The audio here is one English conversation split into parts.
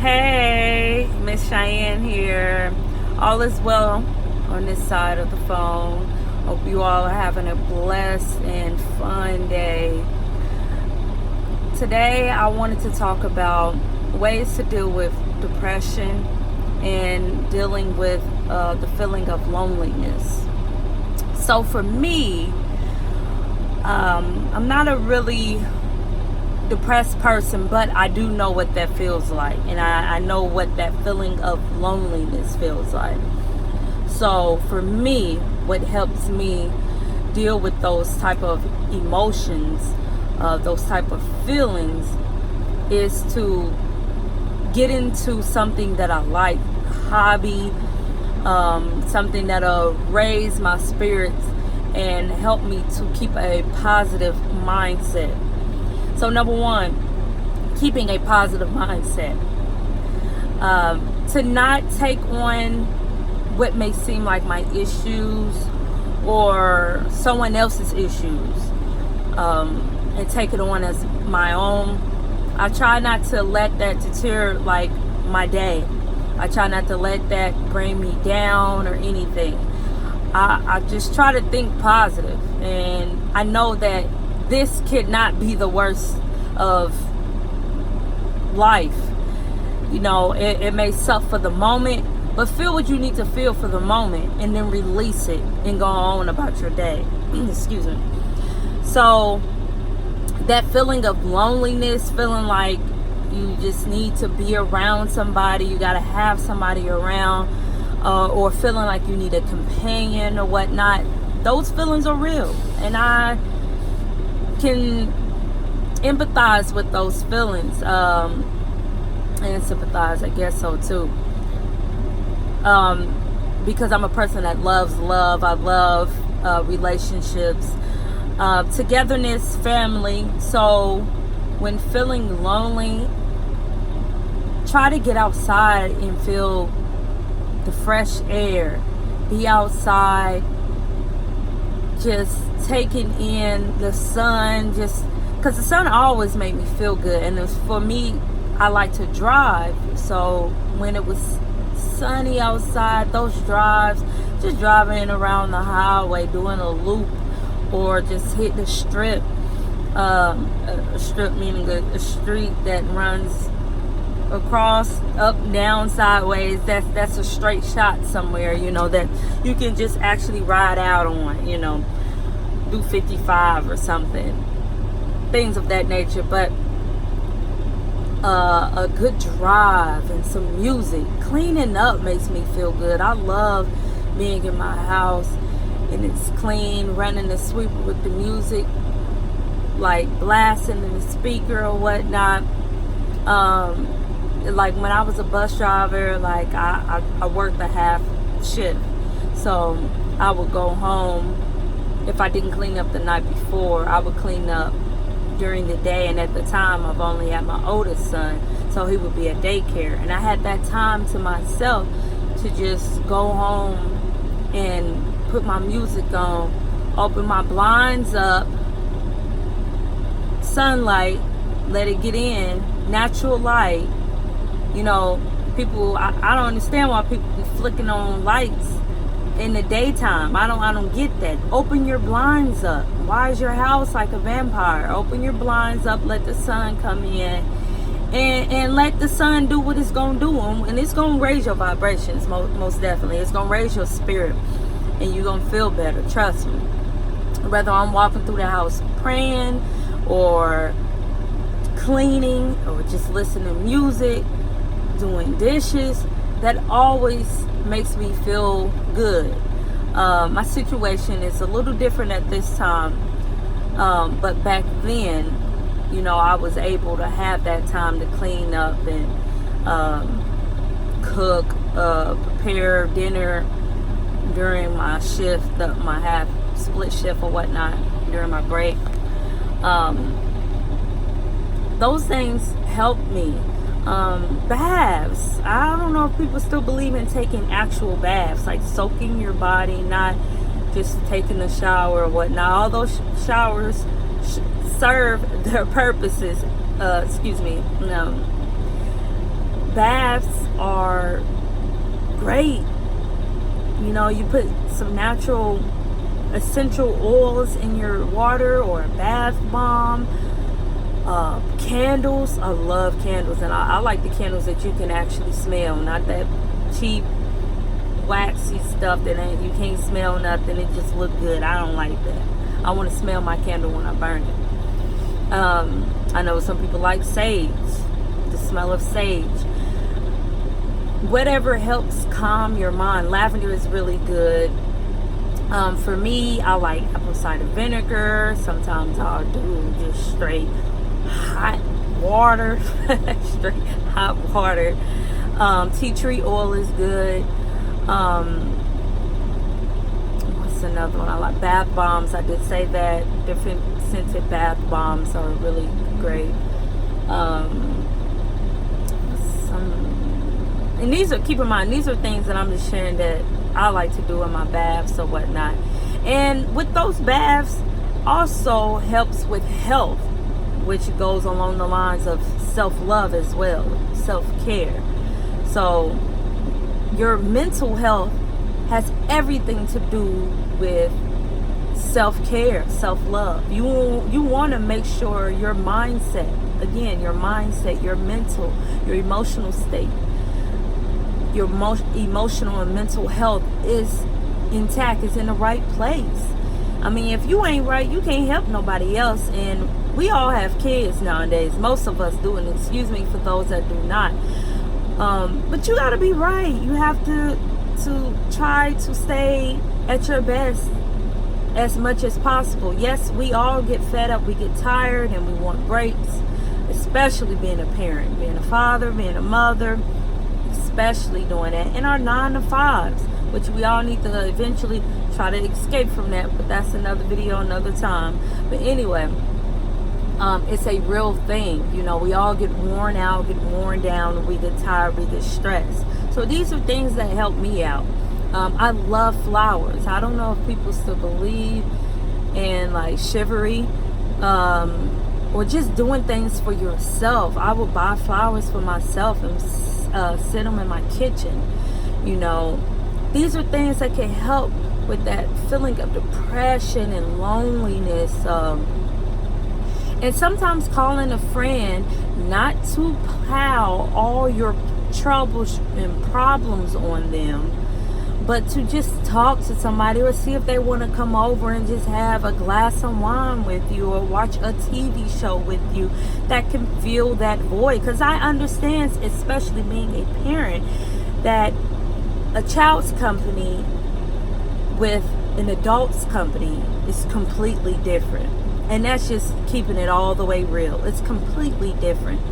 Hey, Miss Cheyenne here. All is well on this side of the phone. Hope you all are having a blessed and fun day. Today, I wanted to talk about ways to deal with depression and dealing with the feeling of loneliness. So, for me, I'm not a really depressed person, but I do know what that feels like, and I know what that feeling of loneliness feels like. So for me, what helps me deal with those type of emotions, those type of feelings, is to get into something that I like, hobby, something that'll raise my spirits and help me to keep a positive mindset. So number one, keeping a positive mindset. To not take on what may seem like my issues or someone else's issues and take it on as my own. I try not to let that deter like my day. I try not to let that bring me down or anything. I just try to think positive, and I know that this could not be the worst of life. You know, it may suck for the moment, but feel what you need to feel for the moment and then release it and go on about your day. Excuse me. So that feeling of loneliness, feeling like you just need to be around somebody, you got to have somebody around, or feeling like you need a companion or whatnot, those feelings are real, and I can empathize with those feelings, and sympathize, I guess so too, because I'm a person that loves love. I love relationships, togetherness, family. So when feeling lonely, try to get outside and feel the fresh air, be outside, just taking in the sun, just because the sun always made me feel good. And for me, I like to drive, so when it was sunny outside, those drives, just driving around the highway, doing a loop, or just hit the strip, a strip meaning a street that runs across, up, down, sideways. That's a straight shot somewhere, you know, that you can just actually ride out on, you know, do 55 or something, things of that nature. But a good drive and some music, cleaning up makes me feel good. I love being in my house and it's clean, running the sweeper with the music like blasting in the speaker or whatnot. Like when I was a bus driver, like I worked a half shift, so I would go home. If I didn't clean up the night before, I would clean up during the day. And at the time, I've only had my oldest son, so he would be at daycare, and I had that time to myself to just go home and put my music on, open my blinds up, sunlight, let it get in, natural light. You know, people, I don't understand why people be flicking on lights in the daytime. I don't get that. Open your blinds up. Why is your house like a vampire? Open your blinds up, let the sun come in, and let the sun do what it's gonna do, and it's gonna raise your vibrations. Most definitely, it's gonna raise your spirit, and you're gonna feel better. Trust me. Whether I'm walking through the house praying, or cleaning, or just listening to music, doing dishes, that always makes me feel good. My situation is a little different at this time, but back then, you know, I was able to have that time to clean up and cook, prepare dinner during my shift, my half split shift or whatnot, during my break. Those things help me. Baths. I don't know if people still believe in taking actual baths, like soaking your body, not just taking a shower or whatnot. All those showers serve their purposes. baths are great. You know, you put some natural essential oils in your water, or a bath bomb. Candles, I love candles, and I like the candles that you can actually smell, not that cheap waxy stuff that you can't smell nothing, it just look good. I don't like that. I want to smell my candle when I burn it. I know some people like sage, the smell of sage. Whatever helps calm your mind. Lavender is really good. For me, I like apple cider vinegar. Sometimes I'll do just straight hot water. Straight hot water. Tea tree oil is good. What's another one I like? Bath bombs. I did say that. Different scented bath bombs are really great. And these are, keep in mind, these are things that I'm just sharing that I like to do in my baths or whatnot. And with those baths, also helps with health, which goes along the lines of self-love as well, self-care. So your mental health has everything to do with self-care, self-love. You want to make sure your mindset, again, your mindset, your mental, your emotional state, your emotional and mental health is intact, is in the right place. I mean, if you ain't right, you can't help nobody else. And we all have kids nowadays. Most of us do, and excuse me for those that do not. But you gotta be right. You have to try to stay at your best as much as possible. Yes, we all get fed up, we get tired, and we want breaks, especially being a parent, being a father, being a mother, especially doing that in our 9 to 5s, which we all need to eventually try to escape from that, but that's another video another time. But anyway, it's a real thing. You know, we all get worn out, get worn down, we get tired, we get stressed. So these are things that help me out. I love flowers. I don't know if people still believe in like chivalry, or just doing things for yourself. I would buy flowers for myself and sit them in my kitchen. You know, these are things that can help with that feeling of depression and loneliness. And sometimes calling a friend, not to pile all your troubles and problems on them, but to just talk to somebody, or see if they want to come over and just have a glass of wine with you, or watch a TV show with you, that can fill that void. Because I understand, especially being a parent, that a child's company with an adult's company is completely different. And that's just keeping it all the way real. It's completely different.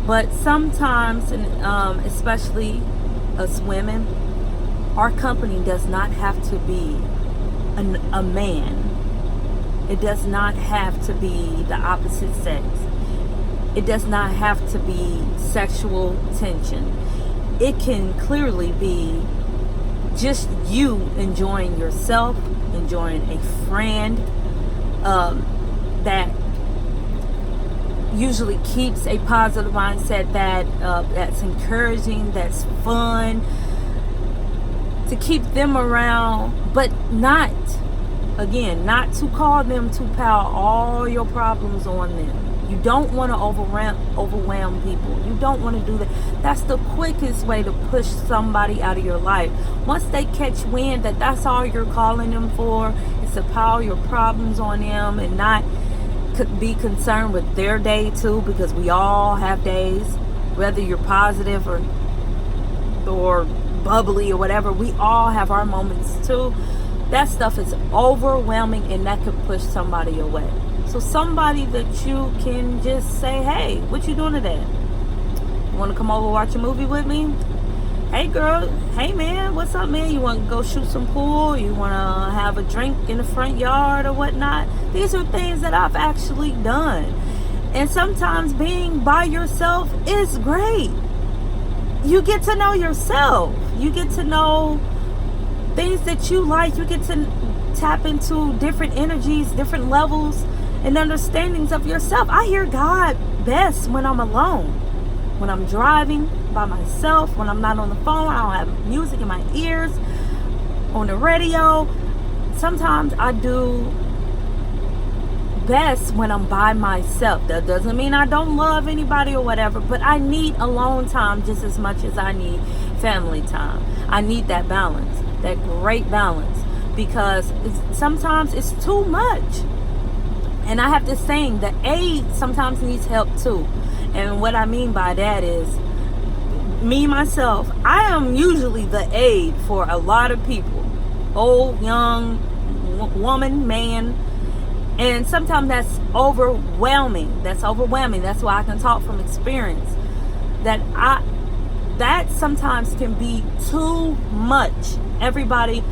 But sometimes, and especially us women, our company does not have to be a man. It does not have to be the opposite sex. It does not have to be sexual tension. It can clearly be just you enjoying yourself, enjoying a friend, that usually keeps a positive mindset, that's encouraging, that's fun, to keep them around, but not to call them to pile all your problems on them. You don't want to overwhelm people. You don't want to do that. That's the quickest way to push somebody out of your life. Once they catch wind that that's all you're calling them for, is to pile your problems on them and not could be concerned with their day too, because we all have days, whether you're positive or bubbly or whatever, we all have our moments too. That stuff is overwhelming, and that could push somebody away. So somebody that you can just say, hey, what you doing today? You want to come over and watch a movie with me? Hey girl, hey man, what's up man? You want to go shoot some pool? You want to have a drink in the front yard or whatnot? These are things that I've actually done. And sometimes being by yourself is great. You get to know yourself. You get to know things that you like. You get to tap into different energies, different levels and understandings of yourself. I hear God best when I'm alone. when I'm driving by myself, when I'm not on the phone, I don't have music in my ears, on the radio. Sometimes I do best when I'm by myself. That doesn't mean I don't love anybody or whatever, but I need alone time just as much as I need family time. I need that balance, that great balance, because sometimes it's too much. And I have this saying, the aide sometimes needs help too. And what I mean by that is, me, myself, I am usually the aide for a lot of people. Old, young, woman, man. And sometimes that's overwhelming. That's why I can talk from experience. That sometimes can be too much. Everybody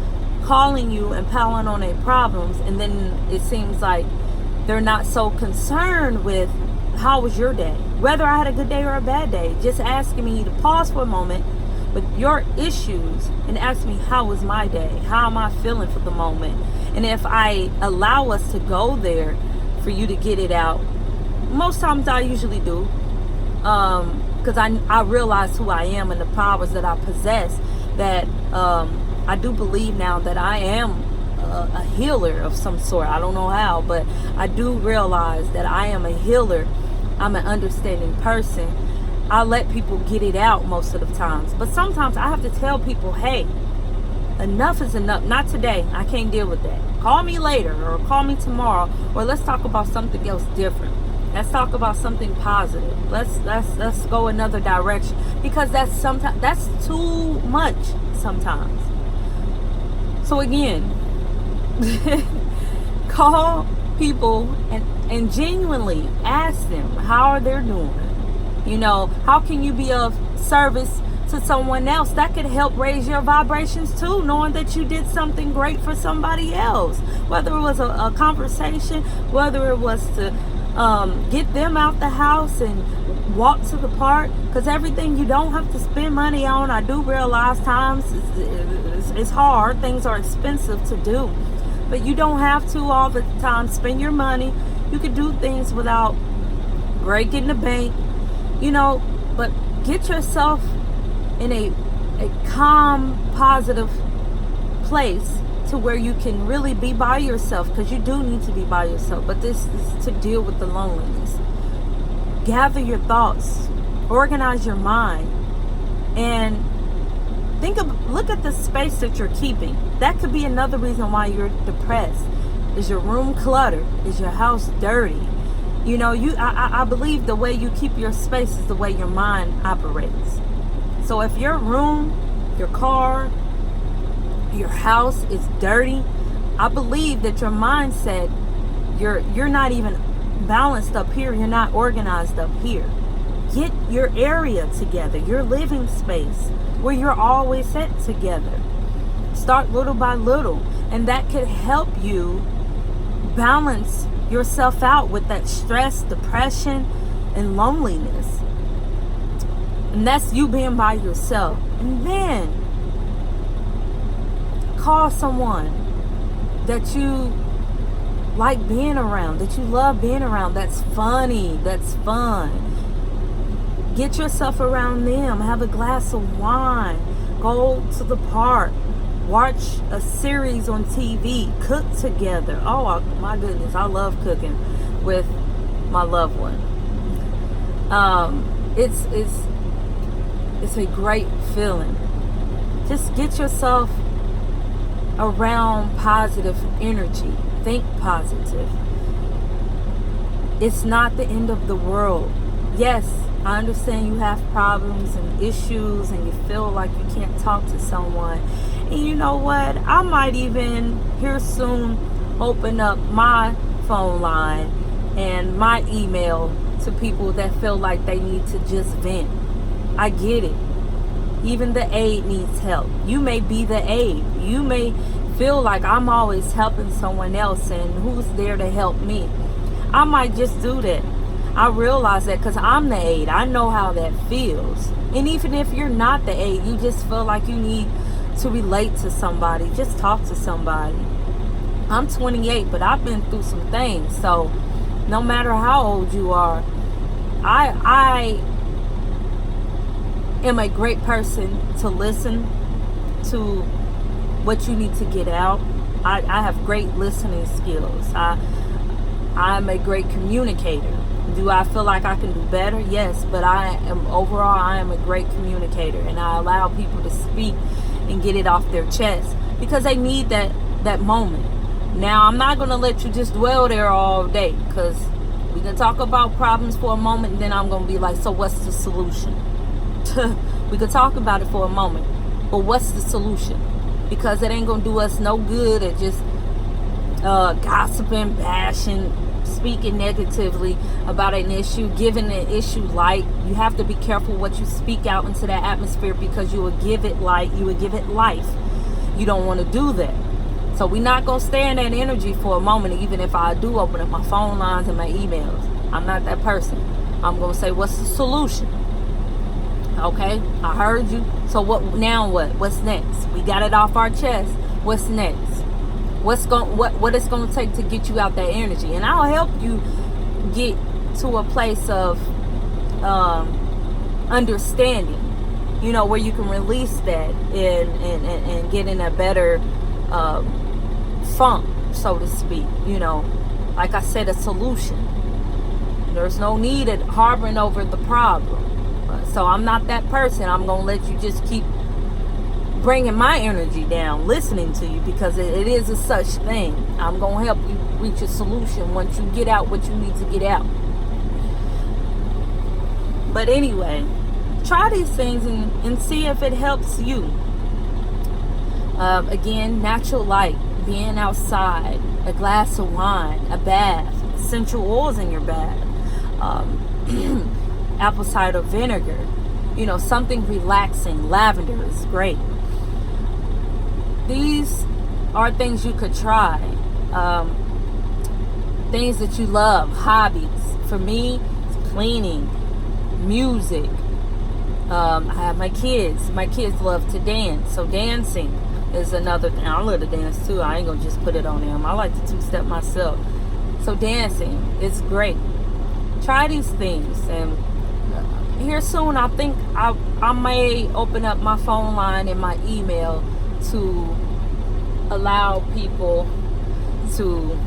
calling you and piling on their problems, and then it seems like they're not so concerned with how was your day, whether I had a good day or a bad day. Just asking me to pause for a moment with your issues and ask me, how was my day? How am I feeling for the moment? And if I allow us to go there for you to get it out, most times I usually do, because I realize who I am and the powers that I possess, that I do believe now that I am a healer of some sort. I don't know how, but I do realize that I am a healer. I'm an understanding person. I let people get it out most of the times, but sometimes I have to tell people, hey, enough is enough. Not today. I can't deal with that. Call me later, or call me tomorrow, or let's talk about something else different. Let's talk about something positive. Let's go another direction, because that's too much sometimes. So again, call people and genuinely ask them how are they doing. You know, how can you be of service to someone else? That could help raise your vibrations too, knowing that you did something great for somebody else. Whether it was a conversation, whether it was to get them out the house and walk to the park, because everything you don't have to spend money on. I do realize times it's hard, things are expensive to do, but you don't have to all the time spend your money. You could do things without breaking the bank, you know, but get yourself in a calm, positive place to where you can really be by yourself, because you do need to be by yourself. But this is to deal with the loneliness. Gather your thoughts, organize your mind, and look at the space that you're keeping. That could be another reason why you're depressed. Is your room cluttered? Is your house dirty? You know, I believe the way you keep your space is the way your mind operates. So if your room, your car, your house is dirty, I believe that your mindset, you're not even balanced up here, you're not organized up here. Get your area together, your living space, where you're always set together. Start little by little, and that could help you balance yourself out with that stress, depression, and loneliness. And that's you being by yourself. And then call someone that you like being around, that you love being around, that's funny, that's fun. Get yourself around them. Have a glass of wine. Go to the park. Watch a series on TV. Cook together. Oh my goodness, I love cooking with my loved one. It's a great feeling. Just get yourself around positive energy. Think positive. It's not the end of the world. Yes, I understand you have problems and issues and you feel like you can't talk to someone. And you know what? I might even here soon open up my phone line and my email to people that feel like they need to just vent. I get it. Even the aide needs help. You may be the aide. You may feel like I'm always helping someone else and who's there to help me. I might just do that. I realize that because I'm the aide. I know how that feels. And even if you're not the aide, you just feel like you need to relate to somebody. Just talk to somebody. I'm 28, but I've been through some things. So no matter how old you are, I am a great person to listen to what you need to get out. I have great listening skills. I'm a great communicator. Do I feel like I can do better? Yes, but I am a great communicator, and I allow people to speak and get it off their chest because they need that moment. Now, I'm not going to let you just dwell there all day, because we can talk about problems for a moment, and then I'm going to be like, so what's the solution? We could talk about it for a moment, but what's the solution? Because it ain't going to do us no good at just gossiping, bashing, speaking negatively about an issue, giving an issue light. You have to be careful what you speak out into that atmosphere, because you will give it light, you will give it life. You don't want to do that. So we're not going to stay in that energy for a moment, even if I do open up my phone lines and my emails. I'm not that person. I'm going to say, what's the solution? Okay, I heard you. So now what? What's next? We got it off our chest. What's next? What it's going to take to get you out that energy? And I'll help you get to a place of understanding, where you can release that and get in a better funk, so to speak. Like I said, a solution. There's no need of harboring over the problem. So I'm not that person. I'm going to let you just keep bringing my energy down, listening to you, because it is a such thing. I'm going to help you reach a solution once you get out what you need to get out. But anyway, try these things and see if it helps you. Again, natural light, being outside, a glass of wine, a bath, essential oils in your bath, apple cider vinegar, something relaxing. Lavender is great. These are things you could try. Things that you love, hobbies. For me, it's cleaning, music. I have my kids. My kids love to dance, so dancing is another thing. I love to dance too. I ain't gonna just put it on them. I like to two-step myself. So dancing is great. Try these things, and here soon I think I may open up my phone line and my email to allow people to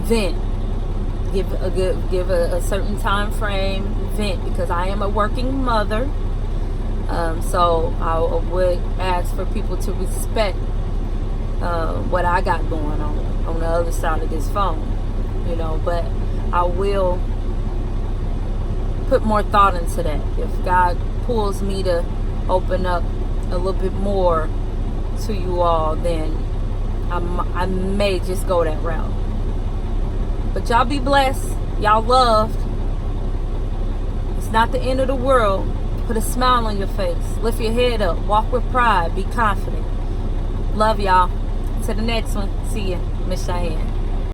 vent, give a certain time frame, vent, because I am a working mother. So I would ask for people to respect what I got going on the other side of this phone, but I will put more thought into that. If God pulls me to open up a little bit more to you all, then I may just go that route. But y'all be blessed. Y'all loved. It's not the end of the world. Put a smile on your face. Lift your head up. Walk with pride. Be confident. Love y'all. To the next one. See ya. Miss Cheyenne.